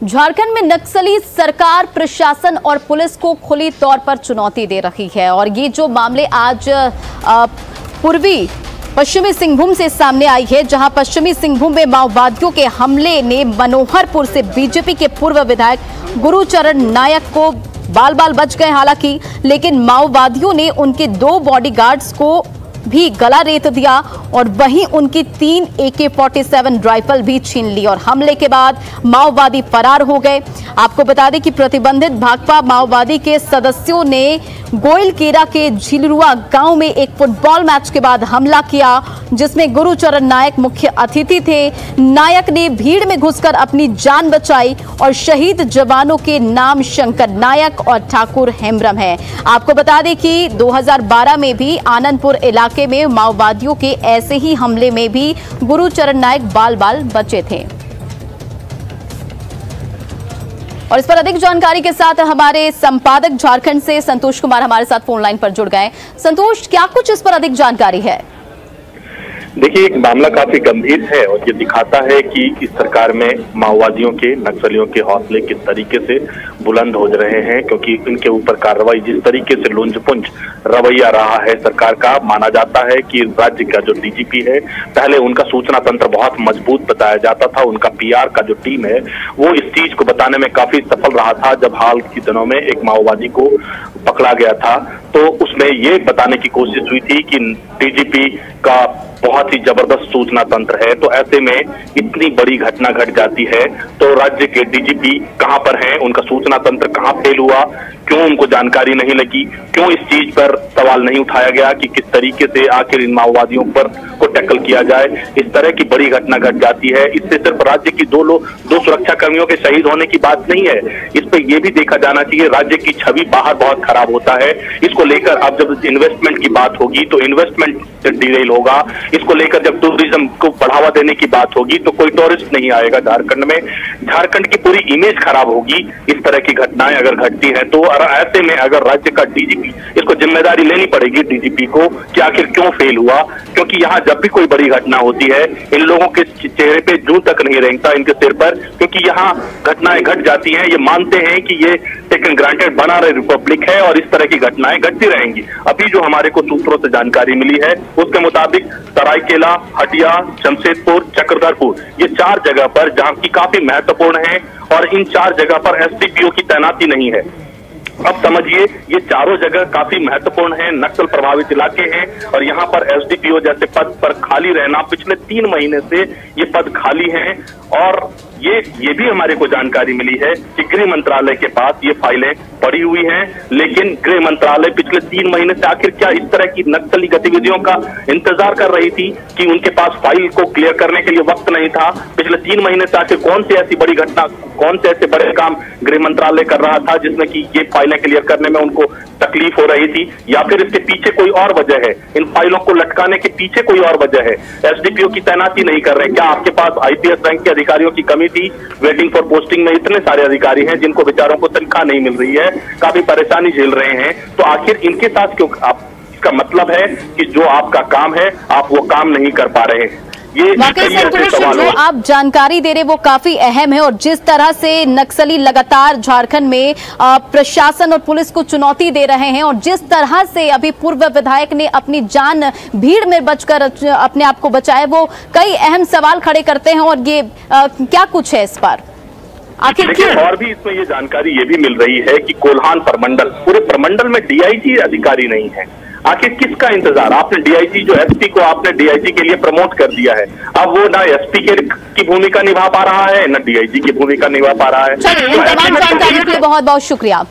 झारखंड में नक्सली सरकार, प्रशासन और पुलिस को खुली तौर पर चुनौती दे रही है और ये जो मामले आज पूर्वी पश्चिमी सिंहभूम से सामने आई है, जहां पश्चिमी सिंहभूम में माओवादियों के हमले ने मनोहरपुर से बीजेपी के पूर्व विधायक गुरुचरण नायक को बाल बाल बच गए हालांकि, लेकिन माओवादियों ने उनके 2 बॉडीगार्ड्स को भी गला रेत दिया और वहीं उनकी 3 AK-47 राइफल भी छीन ली और हमले के बाद माओवादी फरार हो गए। आपको बता दें कि प्रतिबंधित भाकपा माओवादी के सदस्यों ने गोइलकेरा के झिलरुआ गांव में एक फुटबॉल मैच के बाद हमला किया, जिसमें गुरुचरण नायक मुख्य अतिथि थे। नायक ने भीड़ में घुसकर अपनी जान बचाई और शहीद जवानों के नाम शंकर नायक और ठाकुर हेम्ब्रम है। आपको बता दें कि 2012 में भी आनंदपुर इलाके में माओवादियों के ऐसे ही हमले में भी गुरुचरण नायक बाल बाल बचे थे। और इस पर अधिक जानकारी के साथ हमारे संपादक झारखंड से संतोष कुमार हमारे साथ फोन लाइन पर जुड़ गए। संतोष, क्या कुछ इस पर अधिक जानकारी है? देखिए, एक मामला काफी गंभीर है और ये दिखाता है कि इस सरकार में माओवादियों के, नक्सलियों के हौसले किस तरीके से बुलंद हो रहे हैं, क्योंकि इनके ऊपर कार्रवाई जिस तरीके से लुंजपुंज रवैया रहा है सरकार का, माना जाता है कि राज्य का जो डीजीपी है, पहले उनका सूचना तंत्र बहुत मजबूत बताया जाता था, उनका पीआर का जो टीम है वो इस चीज को बताने में काफी सफल रहा था। जब हाल के दिनों में एक माओवादी को पकड़ा गया था तो उसमें ये बताने की कोशिश हुई थी कि डीजीपी का बहुत ही जबरदस्त सूचना तंत्र है, तो ऐसे में इतनी बड़ी घटना घट जाती है तो राज्य के डीजीपी कहां पर हैं, उनका सूचना तंत्र कहां फेल हुआ, क्यों उनको जानकारी नहीं लगी, क्यों इस चीज पर सवाल नहीं उठाया गया कि किस तरीके से आखिर इन माओवादियों पर को टैकल किया जाए। इस तरह की बड़ी घटना घट जाती है। इससे सिर्फ राज्य की दो सुरक्षा कर्मियों के शहीद होने की बात नहीं है, इस पे ये भी देखा जाना चाहिए राज्य की छवि बाहर बहुत खराब होता है। इसको लेकर अब जब इन्वेस्टमेंट की बात होगी तो इन्वेस्टमेंट डिरेल होगा, इसको लेकर जब टूरिज्म को बढ़ावा देने की बात होगी तो कोई टूरिस्ट नहीं आएगा झारखंड में, झारखंड की पूरी इमेज खराब होगी इस तरह की घटनाएं अगर घटती हैं तो। ऐसे में अगर राज्य का डीजीपी, इसको जिम्मेदारी लेनी पड़ेगी डीजीपी को कि आखिर क्यों फेल हुआ, क्योंकि यहाँ जब भी कोई बड़ी घटना होती है इन लोगों के चेहरे पे जूं तक नहीं रेंगता इनके सिर पर, क्योंकि यहाँ घटनाएं घट जाती हैं, ये मानते हैं कि ये टेकन ग्रांटेड बना रहे रिपब्लिक है और इस तरह की घटनाएं घटती रहेंगी। अभी जो हमारे को सूत्रों से जानकारी मिली है उसके मुताबिक सरायकेला, हटिया, जमशेदपुर, चक्रधरपुर, ये 4 जगह पर जहां की काफी महत्वपूर्ण है और इन 4 जगह पर एसडीपीओ की तैनाती नहीं है। अब समझिए, ये चारों जगह काफी महत्वपूर्ण है, नक्सल प्रभावित इलाके हैं और यहाँ पर एसडीपीओ जैसे पद पर खाली रहना, पिछले 3 महीने से ये पद खाली हैं और ये भी हमारे को जानकारी मिली है कि गृह मंत्रालय के पास ये फाइलें पड़ी हुई हैं, लेकिन गृह मंत्रालय पिछले 3 महीने से आखिर क्या इस तरह की नक्सली गतिविधियों का इंतजार कर रही थी कि उनके पास फाइल को क्लियर करने के लिए वक्त नहीं था। पिछले 3 महीने से आखिर कौन सी ऐसी बड़ी घटना, कौन से ऐसे बड़े काम गृह मंत्रालय कर रहा था जिसमें कि ये फाइलें क्लियर करने में उनको तकलीफ हो रही थी, या फिर इसके पीछे कोई और वजह है, इन फाइलों को लटकाने के पीछे कोई और वजह है। एसडीपीओ की तैनाती नहीं कर रहे, क्या आपके पास आईपीएस रैंक के अधिकारियों की कमी थी? वेटिंग फॉर पोस्टिंग में इतने सारे अधिकारी हैं जिनको बेचारों को तनख्वाह नहीं मिल रही है, काफी परेशानी झेल रहे हैं, तो आखिर इनके साथ क्यों? आप, इसका मतलब है कि जो आपका काम है आप वो काम नहीं कर पा रहे हैं। वाकई संतोष, जो आप जानकारी दे रहे वो काफी अहम है और जिस तरह से नक्सली लगातार झारखंड में प्रशासन और पुलिस को चुनौती दे रहे हैं और जिस तरह से अभी पूर्व विधायक ने अपनी जान भीड़ में बचकर अपने आप को बचाया, वो कई अहम सवाल खड़े करते हैं और ये क्या कुछ है इस पर आखिर क्यों? और भी इसमें ये जानकारी ये भी मिल रही है कि कोल्हान प्रमंडल, पूरे प्रमंडल में डीआईजी अधिकारी नहीं है। आखिर किसका इंतजार? आपने डीआईजी, जो एसपी को आपने डीआईजी के लिए प्रमोट कर दिया है, अब वो ना एसपी की भूमिका निभा पा रहा है ना डीआईजी की भूमिका निभा पा रहा है। चलिए, इन तमाम जानकारियों के लिए बहुत बहुत शुक्रिया।